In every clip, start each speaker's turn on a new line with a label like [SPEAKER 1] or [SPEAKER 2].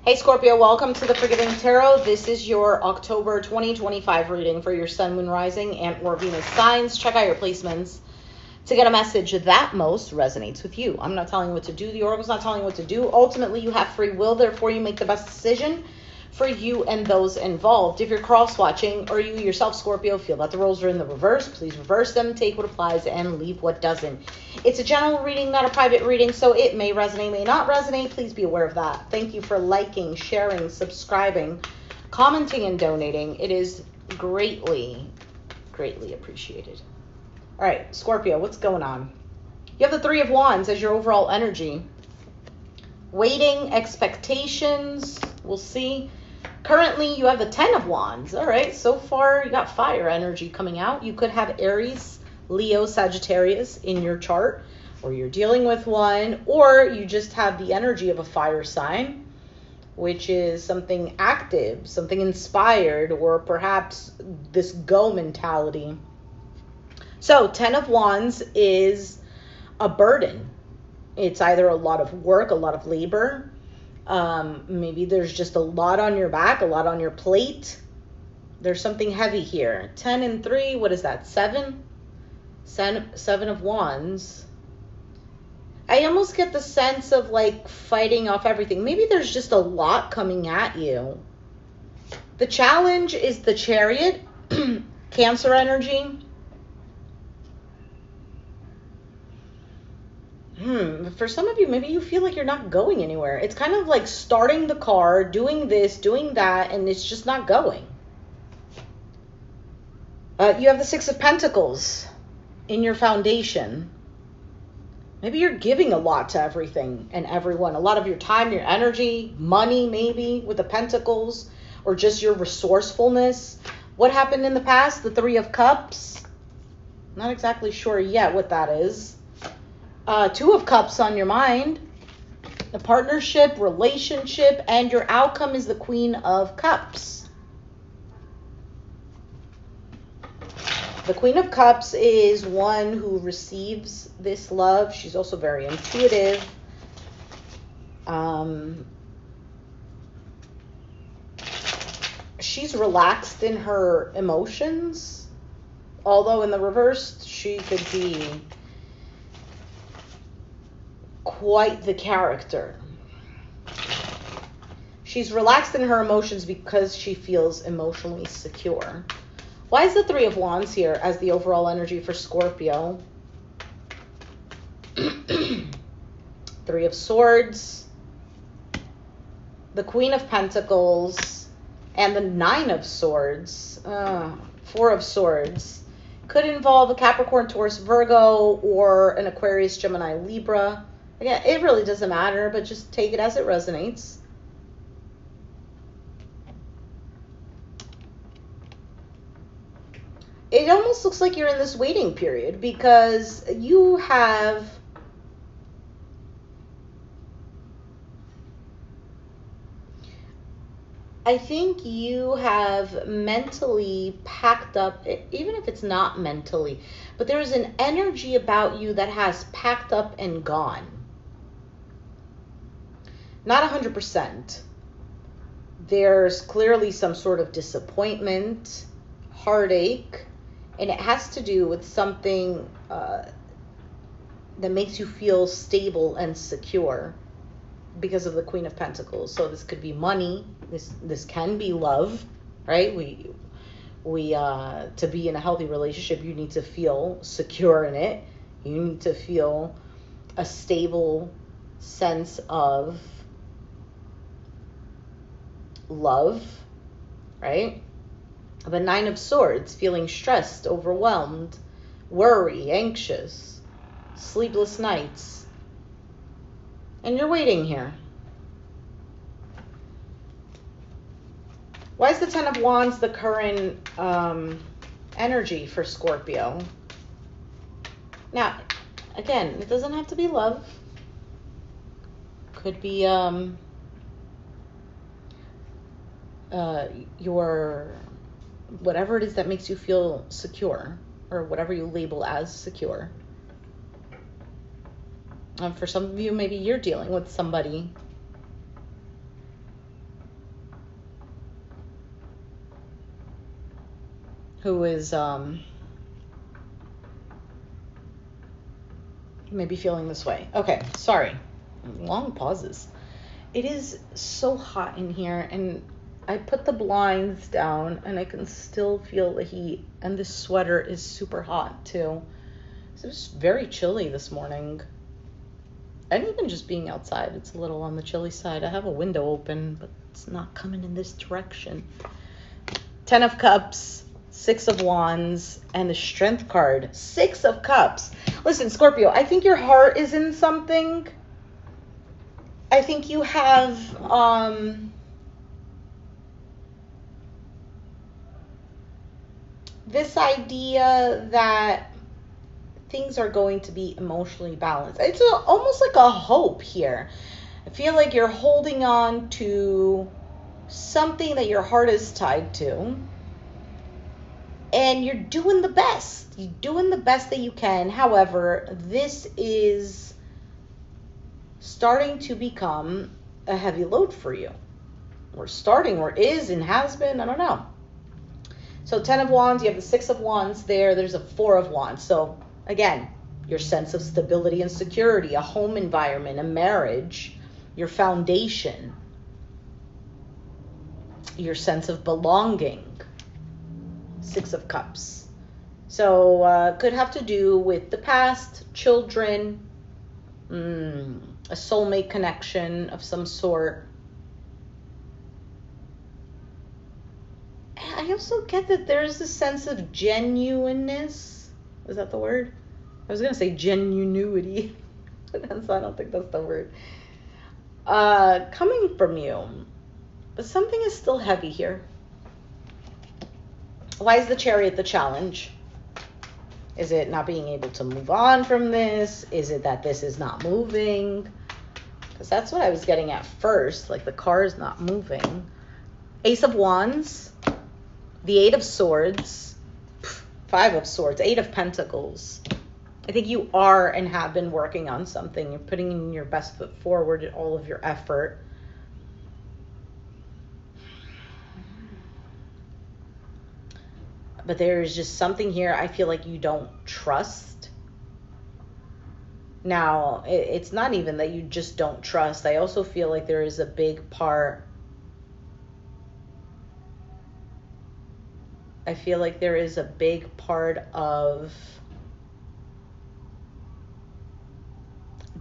[SPEAKER 1] Hey Scorpio, welcome to the Forgiving Tarot. This is your October 2025 reading for your Sun, Moon, Rising, and or Venus signs. Check out your placements to get a message that most resonates with you. I'm not telling you what to do. The Oracle's not telling you what to do. Ultimately, you have free will. Therefore, you make the best decision for you and those involved. If you're cross-watching or you yourself, Scorpio, feel that the roles are in the reverse, please reverse them, take what applies, and leave what doesn't. It's a general reading, not a private reading, so it may resonate, may not resonate. Please be aware of that. Thank you for liking, sharing, subscribing, commenting, and donating. It is greatly, greatly appreciated. All right, Scorpio, what's going on? You have the Three of Wands as your overall energy. Waiting, expectations, we'll see. Currently, you have the Ten of Wands. All right, so far you got fire energy coming out. You could have Aries, Leo, Sagittarius in your chart, or you're dealing with one, or you just have the energy of a fire sign, which is something active, something inspired, or perhaps this go mentality. So, Ten of Wands is a burden. It's either a lot of work, a lot of labor. Maybe there's just a lot on your back, a lot on your plate. There's something heavy here. 10 and 3, what is that? 7? 7 of Wands. I almost get the sense of like fighting off everything. Maybe there's just a lot coming at you. The challenge is the Chariot, Cancer energy. For some of you, maybe you feel like you're not going anywhere. It's kind of like starting the car, doing this, doing that, and it's just not going. You have the Six of Pentacles in your foundation. Maybe you're giving a lot to everything and everyone. A lot of your time, your energy, money maybe with the Pentacles, or just your resourcefulness. What happened in the past? The Three of Cups. Not exactly sure yet what that is. Two of Cups on your mind, the partnership, relationship, and your outcome is the Queen of Cups. The Queen of Cups is one who receives this love. She's also very intuitive. She's relaxed in her emotions, although in the reverse, she could be quite the character. She's relaxed in her emotions because she feels emotionally secure. Why is the Three of Wands here as the overall energy for Scorpio? Three of Swords, the Queen of Pentacles, and the Nine of Swords. Four of Swords. Could involve a Capricorn, Taurus, Virgo, or an Aquarius, Gemini, Libra. Again, it really doesn't matter, but just take it as it resonates. It almost looks like you're in this waiting period because you have I think you have mentally packed up, even if it's not mentally, but there's an energy about you that has packed up and gone. Not 100%. There's clearly some sort of disappointment, heartache, and it has to do with something that makes you feel stable and secure because of the Queen of Pentacles. So this could be money. This can be love, right? We to be in a healthy relationship, you need to feel secure in it. You need to feel a stable sense of love, right? The Nine of Swords, feeling stressed, overwhelmed, worry, anxious, sleepless nights. And you're waiting here. Why is the Ten of Wands the current energy for Scorpio? Now, again, it doesn't have to be love. Could be your whatever it is that makes you feel secure, or whatever you label as secure. For some of you, maybe you're dealing with somebody who is maybe feeling this way. Okay, sorry. Long pauses. It is so hot in here, and I put the blinds down, and I can still feel the heat, and this sweater is super hot, too. So it was very chilly this morning. And even just being outside, it's a little on the chilly side. I have a window open, but it's not coming in this direction. 10 of Cups, 6 of Wands, and the Strength card. 6 of Cups. Listen, Scorpio, I think your heart is in something. I think you have this idea that things are going to be emotionally balanced. It's almost like a hope here. I feel like you're holding on to something that your heart is tied to, and you're doing the best. You're doing the best that you can. However, this is starting to become a heavy load for you. Or starting, or is, and has been, I don't know. So 10 of Wands, you have the 6 of Wands there. There's a 4 of Wands. So again, your sense of stability and security, a home environment, a marriage, your foundation, your sense of belonging. 6 of Cups. So could have to do with the past, children, a soulmate connection of some sort. I also get that there's a sense of genuineness. Is that the word? I was going to say genuinity. So I don't think that's the word. Coming from you. But something is still heavy here. Why is the Chariot the challenge? Is it not being able to move on from this? Is it that this is not moving? Because that's what I was getting at first. Like the car is not moving. Ace of Wands. The 8 of Swords. 5 of Swords. 8 of Pentacles. I think you are and have been working on something. You're putting in your best foot forward, all of your effort. But there's just something here I feel like you don't trust. Now, it's not even that you just don't trust. I also feel like there is a big part. I feel like there is a big part of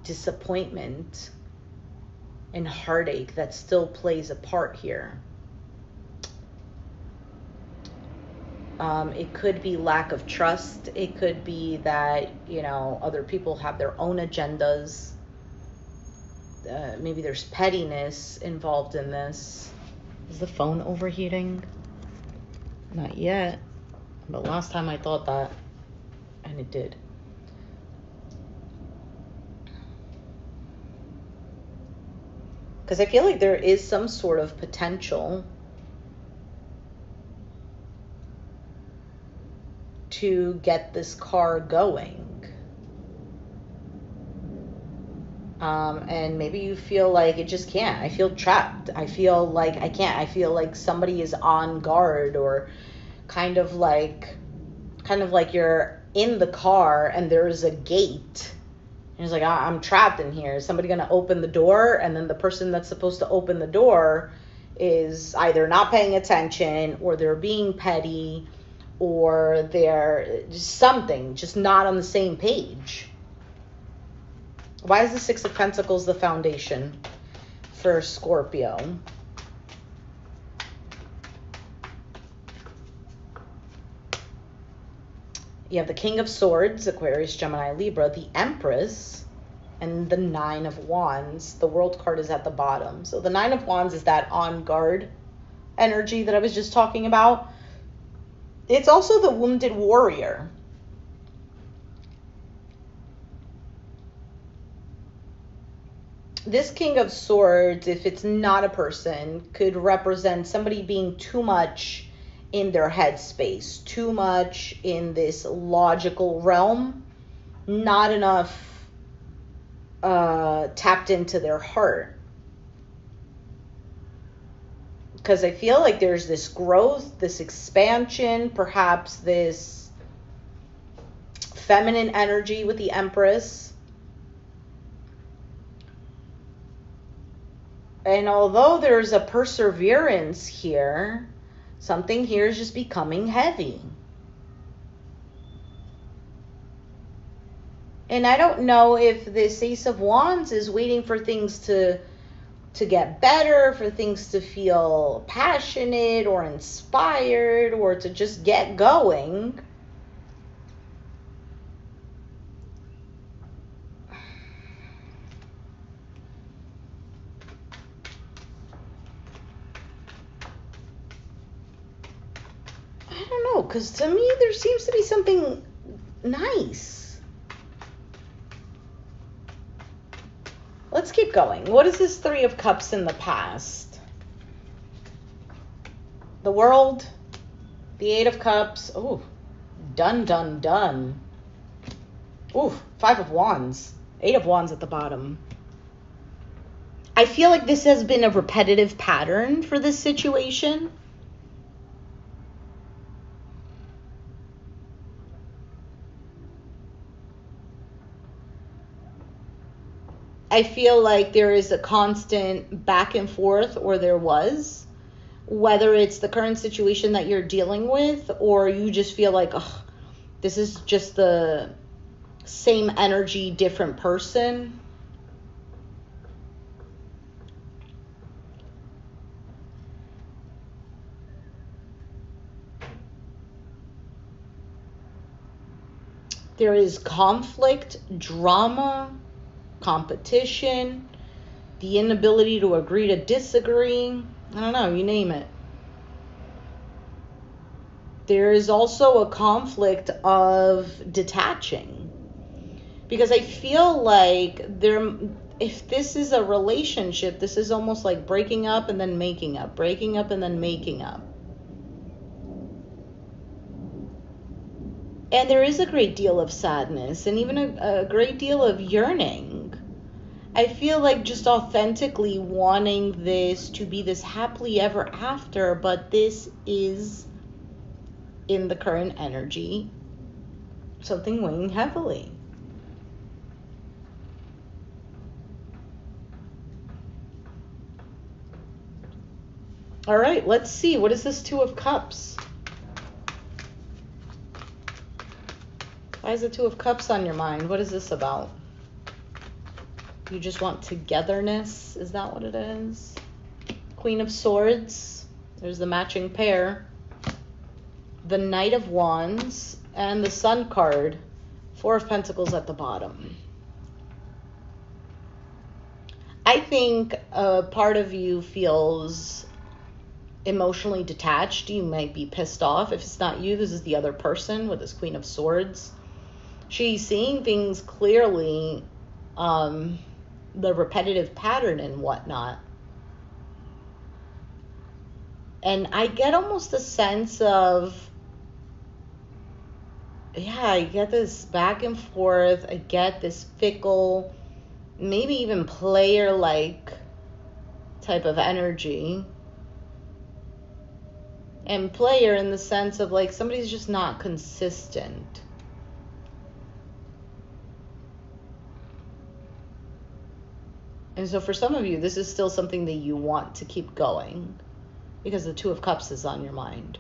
[SPEAKER 1] disappointment and heartache that still plays a part here. It could be lack of trust. It could be that, other people have their own agendas. Maybe there's pettiness involved in this. Is the phone overheating? Not yet. But last time I thought that, and it did. Because I feel like there is some sort of potential to get this car going. And maybe you feel like it just can't. I feel trapped. I feel like I can't. I feel like somebody is on guard, or kind of like you're in the car and there's a gate. And it's like, I'm trapped in here. Is somebody going to open the door? And then the person that's supposed to open the door is either not paying attention, or they're being petty, or they're just something, just not on the same page. Why is the 6 of Pentacles the foundation for Scorpio? You have the King of Swords, Aquarius, Gemini, Libra, the Empress, and the 9 of Wands. The World card is at the bottom. So the 9 of Wands is that on guard energy that I was just talking about. It's also the wounded warrior. This King of Swords, if it's not a person, could represent somebody being too much in their headspace, too much in this logical realm, not enough tapped into their heart. Because I feel like there's this growth, this expansion, perhaps this feminine energy with the Empress. And although there's a perseverance here, something here is just becoming heavy. And I don't know if this Ace of Wands is waiting for things to get better, for things to feel passionate or inspired or to just get going. I don't know, because to me there seems to be something nice. Let's keep going. What is this Three of Cups in the past? The World, the Eight of Cups. Oh, done, done, done. Ooh, Five of Wands. Eight of Wands at the bottom. I feel like this has been a repetitive pattern for this situation. I feel like there is a constant back and forth, or there was, whether it's the current situation that you're dealing with, or you just feel like, oh, this is just the same energy, different person. There is conflict, drama, competition, the inability to agree to disagree. I don't know, you name it. There is also a conflict of detaching, because I feel like if this is a relationship, this is almost like breaking up and then making up, breaking up and then making up. And there is a great deal of sadness and even a great deal of yearning. I feel like just authentically wanting this to be this happily ever after, but this is, in the current energy, something weighing heavily. All right, let's see. What is this Two of Cups? Why is the Two of Cups on your mind? What is this about? You just want togetherness? Is that what it is? Queen of Swords. There's the matching pair. The Knight of Wands and the Sun card. Four of Pentacles at the bottom. I think a part of you feels emotionally detached. You might be pissed off. If it's not you, this is the other person with this Queen of Swords. She's seeing things clearly, the repetitive pattern and whatnot. And I get almost a sense of, I get this back and forth. I get this fickle, maybe even player-like type of energy. And player in the sense of like somebody's just not consistent. And so for some of you, this is still something that you want to keep going because the Two of Cups is on your mind.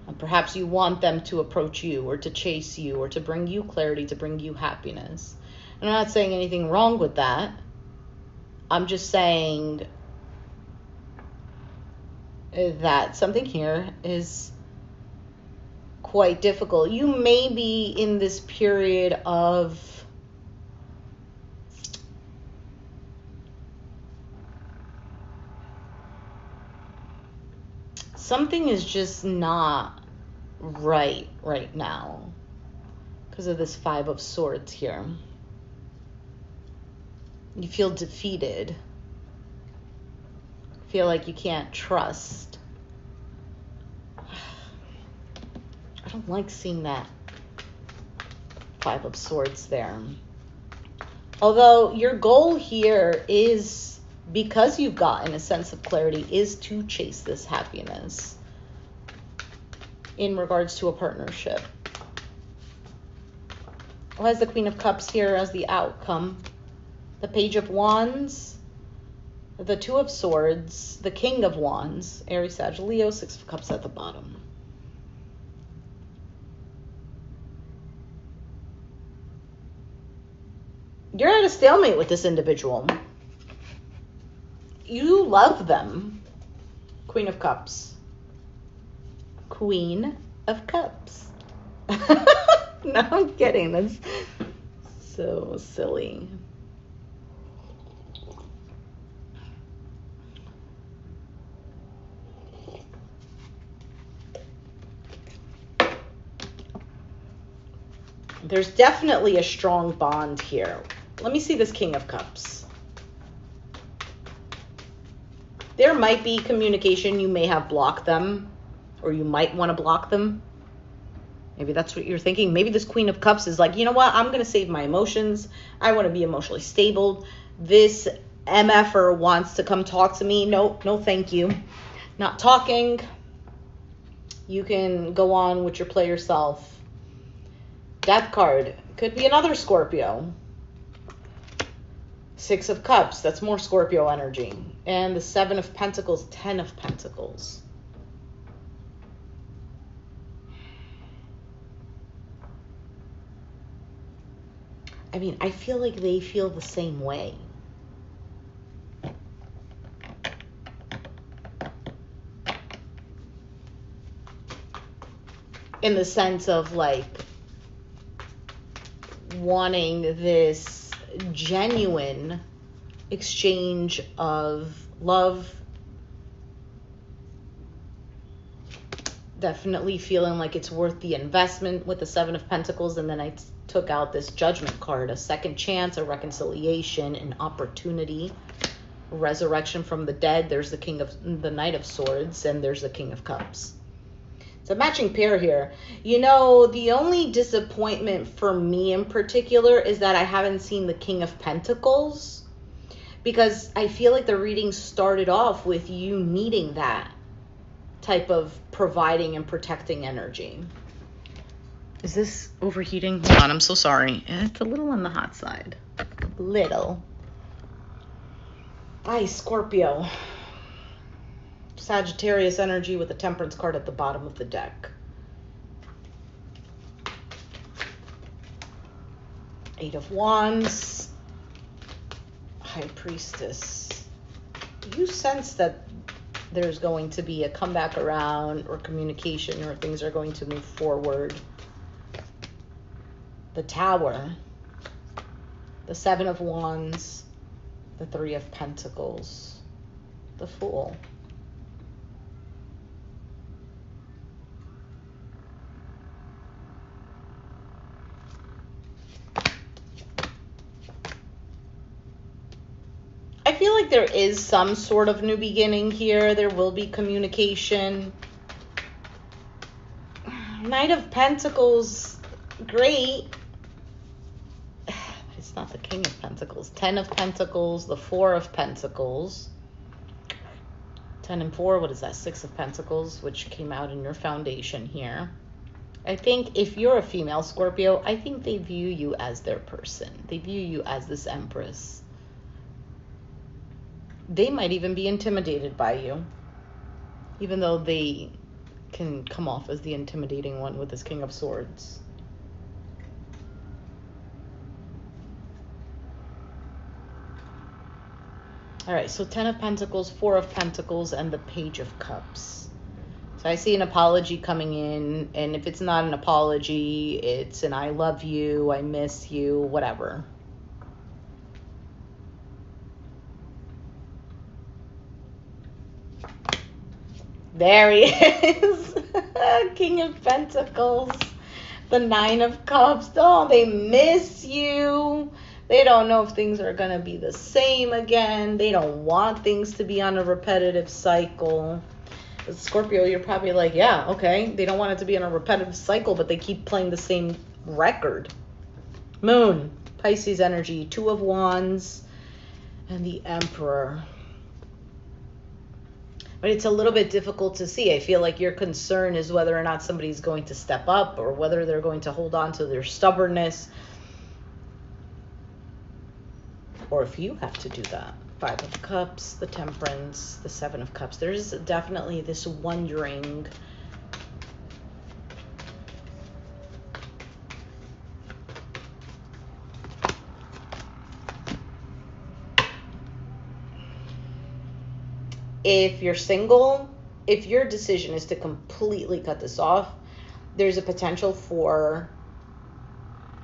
[SPEAKER 1] And perhaps you want them to approach you or to chase you or to bring you clarity, to bring you happiness. And I'm not saying anything wrong with that. I'm just saying that something here is quite difficult. You may be in this period of something is just not right now because of this Five of Swords here. You feel defeated. Feel like you can't trust. I don't like seeing that Five of Swords there. Although your goal here is because you've gotten a sense of clarity, is to chase this happiness in regards to a partnership. Who has the Queen of Cups here as the outcome? The Page of Wands, the Two of Swords, the King of Wands, Aries, Sag, Leo, Six of Cups at the bottom. You're at a stalemate with this individual. You love them. Queen of Cups. Queen of Cups. No, I'm kidding. That's so silly. There's definitely a strong bond here. Let me see this King of Cups. There might be communication. You may have blocked them, or you might want to block them. Maybe that's what you're thinking. Maybe this Queen of Cups is like, you know what? I'm going to save my emotions. I want to be emotionally stable. This MFer wants to come talk to me. No, thank you. Not talking. You can go on with your play yourself. Death card. Could be another Scorpio. Six of Cups. That's more Scorpio energy. And the Seven of Pentacles, 10 of Pentacles. I mean, I feel like they feel the same way. In the sense of like wanting this genuine exchange of love. Definitely feeling like it's worth the investment with the Seven of Pentacles. And then I took out this Judgment card, a second chance, a reconciliation, an opportunity, resurrection from the dead. There's the Knight of Swords, and there's the King of Cups. It's a matching pair here. You know, the only disappointment for me in particular is that I haven't seen the King of Pentacles, because I feel like the reading started off with you needing that type of providing and protecting energy. Is this overheating? Hold on, I'm so sorry. It's a little on the hot side. Little. Hi, Scorpio. Sagittarius energy with the Temperance card at the bottom of the deck. Eight of Wands. High Priestess. Do you sense that there's going to be a comeback around, or communication, or things are going to move forward? The Tower, the Seven of Wands, the Three of Pentacles, the Fool. I feel like there is some sort of new beginning here. There will be communication. Knight of Pentacles, great. It's not the King of Pentacles. 10 of Pentacles, the Four of Pentacles. 10 and 4, what is that? 6 of Pentacles, which came out in your foundation here. I think if you're a female Scorpio, I think they view you as their person. They view you as this Empress. They might even be intimidated by you, even though they can come off as the intimidating one with this King of Swords. All right, so 10 of Pentacles, 4 of Pentacles, and the Page of Cups. So I see an apology coming in, and if it's not an apology, it's an I love you, I miss you, whatever. There he is. King of Pentacles, the Nine of Cups. Oh, they miss you. They don't know if things are going to be the same again. They don't want things to be on a repetitive cycle. As Scorpio, you're probably like, yeah, okay. They don't want it to be on a repetitive cycle, but they keep playing the same record. Moon, Pisces energy, Two of Wands, and the Emperor. But it's a little bit difficult to see. I feel like your concern is whether or not somebody's going to step up or whether they're going to hold on to their stubbornness. Or if you have to do that. 5 of Cups, the Temperance, the 7 of Cups. There's definitely this wondering. If you're single, if your decision is to completely cut this off, there's a potential for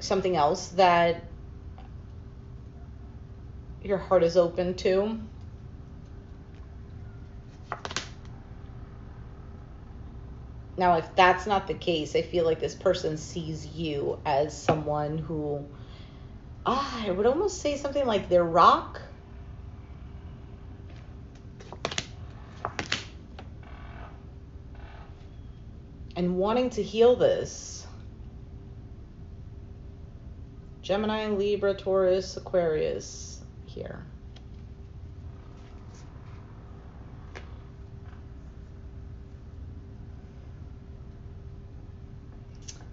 [SPEAKER 1] something else that your heart is open to. Now, if that's not the case, I feel like this person sees you as someone who, I would almost say something like their rock. And wanting to heal this. Gemini, Libra, Taurus, Aquarius here.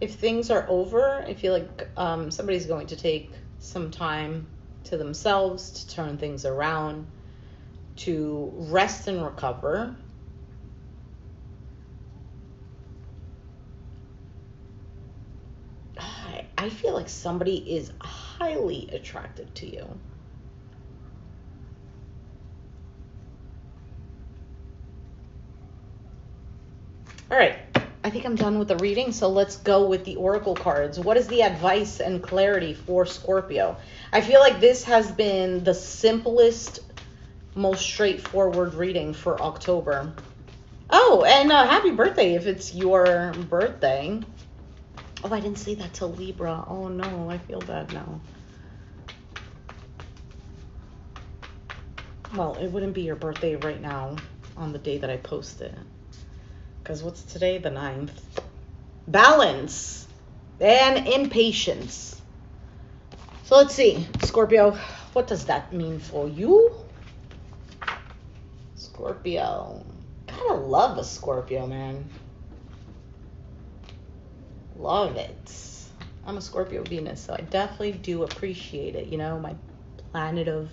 [SPEAKER 1] If things are over, I feel like somebody's going to take some time to themselves to turn things around, to rest and recover. I feel like somebody is highly attracted to you. All right, I think I'm done with the reading, so let's go with the oracle cards. What is the advice and clarity for Scorpio? I feel like this has been the simplest, most straightforward reading for October. Oh, and happy birthday if it's your birthday. Oh, I didn't say that to Libra. Oh, no, I feel bad now. Well, it wouldn't be your birthday right now on the day that I post it. Because what's today? The 9th. Balance and impatience. So let's see. Scorpio, what does that mean for you? Scorpio. Gotta love a Scorpio, man. Love it. I'm a Scorpio Venus, so I definitely do appreciate it. You know, my planet of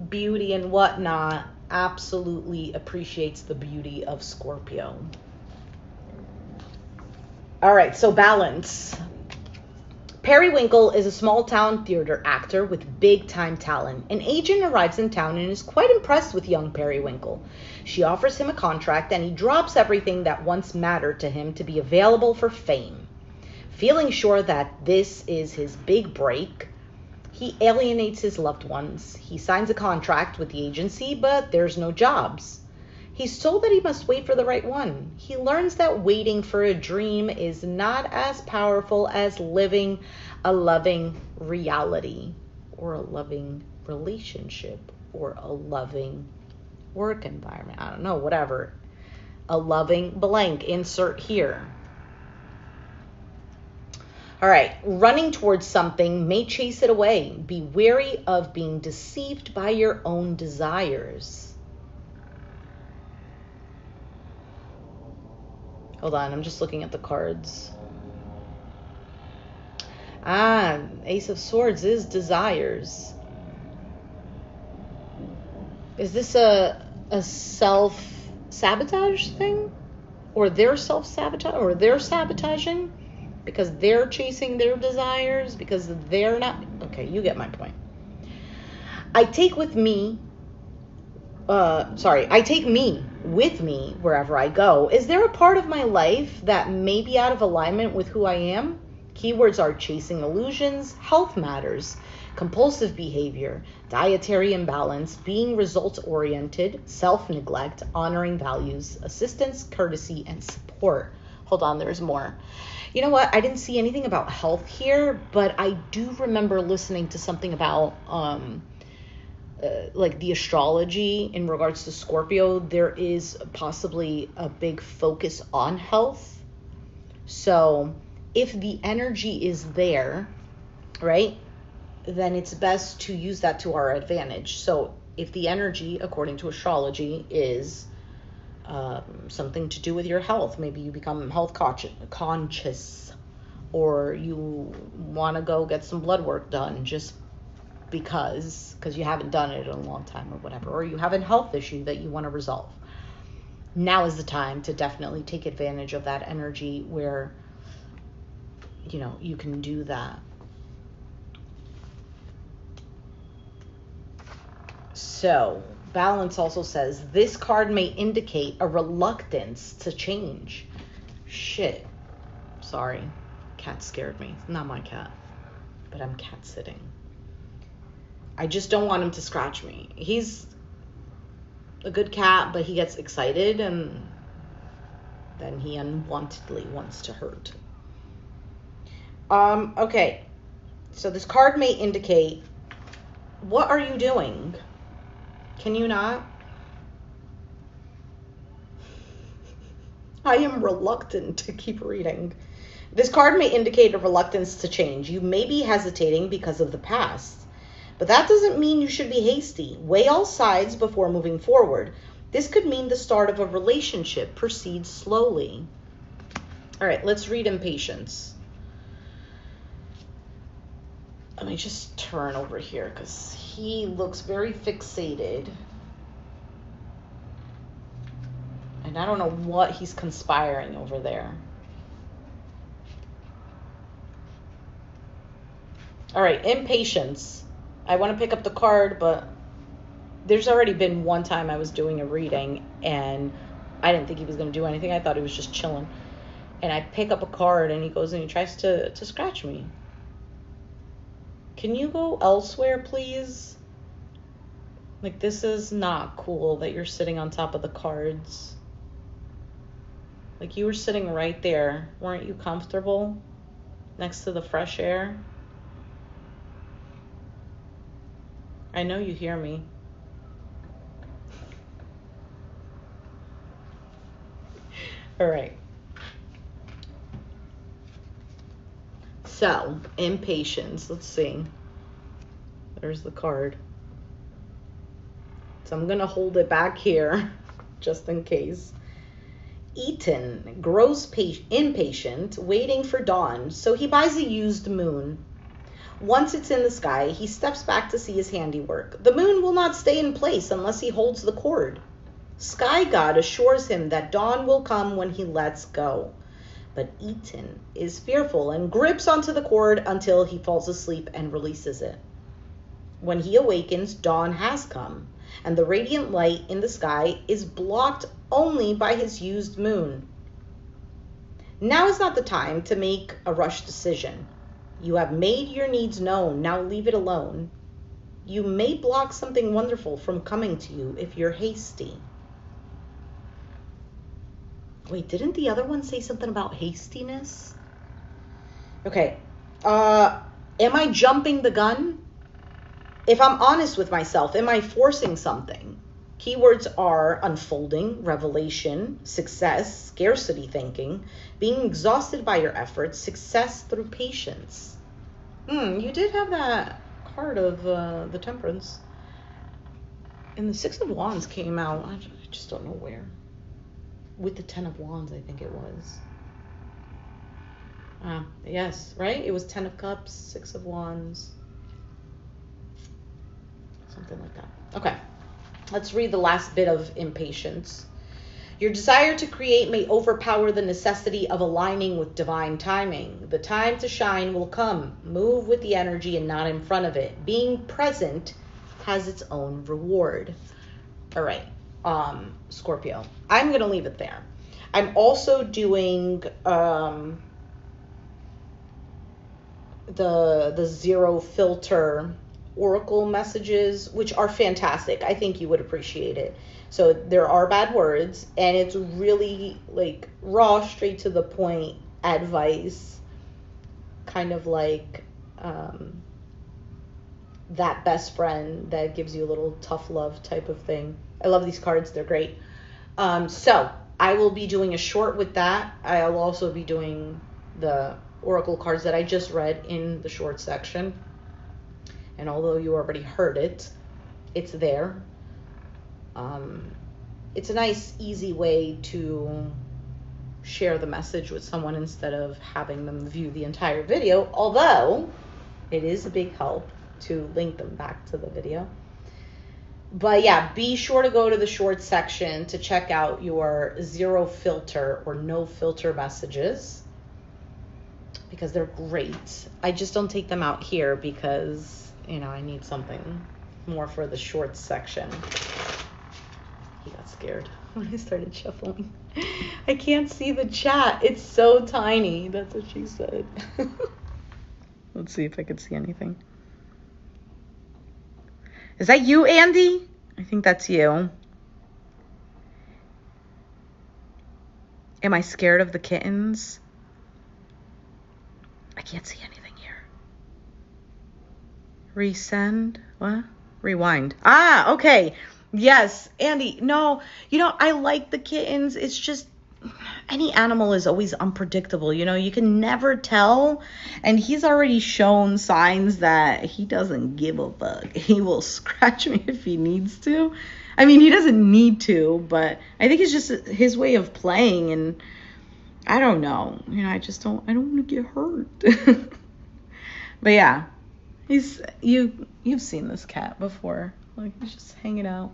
[SPEAKER 1] beauty and whatnot absolutely appreciates the beauty of Scorpio. All right, so balance. Periwinkle is a small-town theater actor with big-time talent. An agent arrives in town and is quite impressed with young Periwinkle. She offers him a contract, and he drops everything that once mattered to him to be available for fame. Feeling sure that this is his big break, he alienates his loved ones. He signs a contract with the agency, but there's no jobs. He's told that he must wait for the right one. He learns that waiting for a dream is not as powerful as living a loving reality, or a loving relationship, or a loving work environment. I don't know, whatever. A loving blank, insert here. All right, running towards something may chase it away. Be wary of being deceived by your own desires. Hold on, I'm just looking at the cards. Ace of Swords is desires. Is this a self-sabotage thing? Or they're self-sabotage? Or they're sabotaging? Because they're chasing their desires, because they're not. Okay, you get my point. I take me with me wherever I go. Is there a part of my life that may be out of alignment with who I am? Keywords are chasing illusions, health matters, compulsive behavior, dietary imbalance, being results-oriented, self-neglect, honoring values, assistance, courtesy, and support. Hold on, there's more. You know what? I didn't see anything about health here, but I do remember listening to something about like the astrology in regards to Scorpio. There is possibly a big focus on health. So if the energy is there, right, then it's best to use that to our advantage. So if the energy, according to astrology, is something to do with your health. Maybe you become health conscious, or you want to go get some blood work done just because you haven't done it in a long time or whatever, or you have a health issue that you want to resolve. Now is the time to definitely take advantage of that energy where, you know, you can do that. So balance also says this card may indicate a reluctance to change. Shit. Sorry. Cat scared me. Not my cat, but I'm cat sitting. I just don't want him to scratch me. He's a good cat, but he gets excited and then he unwantedly wants to hurt. Okay. So this card may indicate, what are you doing? Can you not? I am reluctant to keep reading. This card may indicate a reluctance to change. You may be hesitating because of the past, but that doesn't mean you should be hasty. Weigh all sides before moving forward. This could mean the start of a relationship. Proceed slowly. All right, let's read impatience. Let me just turn over here because he looks very fixated. And I don't know what he's conspiring over there. All right, impatience. I want to pick up the card, but there's already been one time I was doing a reading and I didn't think he was going to do anything. I thought he was just chilling. And I pick up a card and he goes and he tries to scratch me. Can you go elsewhere, please? Like, this is not cool that you're sitting on top of the cards. Like, you were sitting right there. Weren't you comfortable next to the fresh air? I know you hear me. All right. So, impatience. Let's see. There's the card. So I'm going to hold it back here just in case. Ethan grows impatient, waiting for dawn, so he buys a used moon. Once it's in the sky, he steps back to see his handiwork. The moon will not stay in place unless he holds the cord. Sky God assures him that dawn will come when he lets go. But Ethan is fearful and grips onto the cord until he falls asleep and releases it. When he awakens, dawn has come, and the radiant light in the sky is blocked only by his used moon. Now is not the time to make a rushed decision. You have made your needs known, now leave it alone. You may block something wonderful from coming to you if you're hasty. Wait, didn't the other one say something about hastiness? Okay. Am I jumping the gun? If I'm honest with myself, am I forcing something? Keywords are unfolding, revelation, success, scarcity thinking, being exhausted by your efforts, success through patience. You did have that card of the Temperance. And the Six of Wands came out. I just don't know where. With the 10 of Wands, I think it was. Yes, right? It was 10 of Cups, 6 of Wands. Something like that. Okay. Let's read the last bit of impatience. Your desire to create may overpower the necessity of aligning with divine timing. The time to shine will come. Move with the energy and not in front of it. Being present has its own reward. All right. Scorpio. I'm going to leave it there. I'm also doing the zero filter oracle messages, which are fantastic. I think you would appreciate it. So there are bad words, and it's really like raw, straight to the point advice, kind of like that best friend that gives you a little tough love type of thing. I love these cards. They're great. So I will be doing a short with that. I'll also be doing the oracle cards that I just read in the short section. And although you already heard it, it's there. it's a nice, easy way to share the message with someone instead of having them view the entire video, although it is a big help to link them back to the video. But yeah, be sure to go to the short section to check out your zero filter or no filter messages, because they're great. I just don't take them out here because, you know, I need something more for the shorts section. He got scared when I started shuffling. I can't see the chat. It's so tiny. That's what she said. Let's see if I can see anything. Is that you, Andy? I think that's you. Am I scared of the kittens? I can't see anything here. Resend? What? Rewind. Ah, okay. Yes, Andy. No, you know, I like the kittens. It's just any animal is always unpredictable. You know, you can never tell. And he's already shown signs that he doesn't give a fuck. He will scratch me if he needs to. I mean, he doesn't need to, but I think it's just his way of playing. And I don't know. You know, I don't want to get hurt. But yeah, you've seen this cat before. Like, he's just hanging out.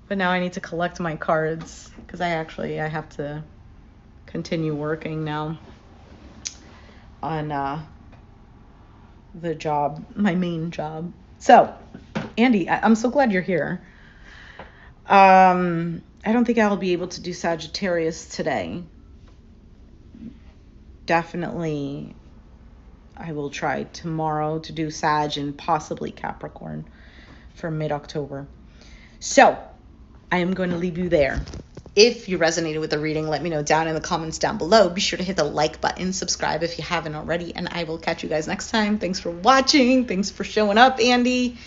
[SPEAKER 1] But now I need to collect my cards because I have to continue working now on the job, my main job. So, Andy, I'm so glad you're here. I don't think I'll be able to do Sagittarius today. Definitely, I will try tomorrow to do Sag and possibly Capricorn for mid-October. So, I am going to leave you there. If you resonated with the reading, let me know down in the comments down below. Be sure to hit the like button, subscribe if you haven't already, and I will catch you guys next time. Thanks for watching. Thanks for showing up, Andy.